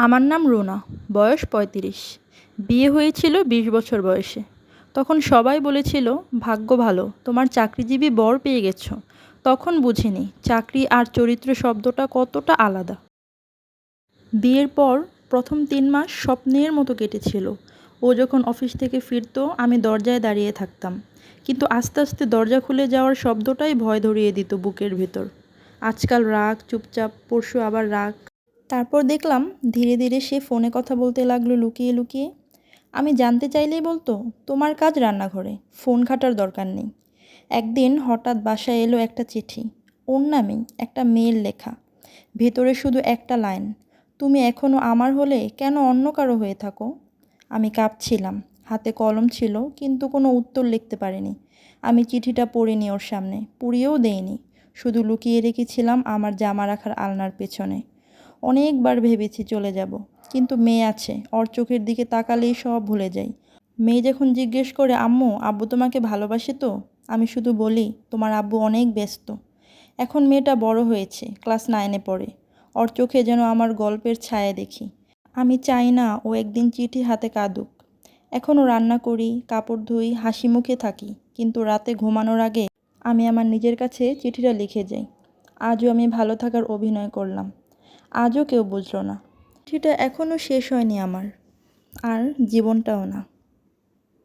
আমার নাম রুনা, বয়স ৩৫। বিয়ে হয়েছিল ২০ বছর বয়সে। তখন সবাই বলেছিল, ভাগ্য ভালো, তোমার চাকরিজীবী বর পেয়ে গেছো। তখন বুঝিনি চাকরি আর চরিত্র শব্দটা কতটা আলাদা। বিয়ের পর প্রথম ৩ মাস স্বপ্নের মতো কেটেছিল। ও যখন অফিস থেকে ফিরতো আমি দরজায় দাঁড়িয়ে থাকতাম, কিন্তু আস্তে আস্তে দরজা খুলে যাওয়ার শব্দটাই ভয় ধরিয়ে দিত বুকের ভেতর। আজকাল রাগ চুপচাপ, পরশু আবার রাগ। তারপর দেখলাম ধীরে ধীরে সে ফোনে কথা বলতে লাগলো লুকিয়ে লুকিয়ে। আমি জানতে চাইলেই বলতো, তোমার কাজ রান্নাঘরে, ফোন ঘাটার দরকার নেই। একদিন হঠাৎ বাসায় এলো একটা চিঠি, ওর নামেই, একটা মেয়ের লেখা। ভেতরে শুধু একটা লাইন, তুমি এখনও আমার হলে কেন অন্য কারো হয়ে থাকো। আমি কাঁপছিলাম, হাতে কলম ছিল কিন্তু কোনো উত্তর লিখতে পারিনি। আমি চিঠিটা পড়িনি ওর সামনে, পুড়িয়েও দেইনি, শুধু লুকিয়ে রেখেছিলাম আমার জামা রাখার আলনার পেছনে। অনেকবার ভেবেছি চলে যাব, কিন্তু মেয়ে আছে, ওর চোখের দিকে তাকালেই সব ভুলে যাই। মেয়ে যখন জিজ্ঞেস করে, আম্মু আব্বু তোমাকে ভালোবাসে তো, আমি শুধু বলি, তোমার আব্বু অনেক ব্যস্ত। এখন মেয়েটা বড় হয়েছে, ক্লাস 9-এ পড়ে। ওর চোখে যেন আমার গল্পের ছায়া দেখি। আমি চাই না ও একদিন চিঠি হাতে কাঁদুক। এখনও রান্না করি, কাপড় ধুই, হাসি মুখে থাকি, কিন্তু রাতে ঘুমানোর আগে আমি আমার নিজের কাছে চিঠিটা লিখে যাই, আজও আমি ভালো থাকার অভিনয় করলাম। আজও কেউ বুঝলো না। চিঠিটা এখনও শেষ হয়নি আমার, আর জীবনটাও না।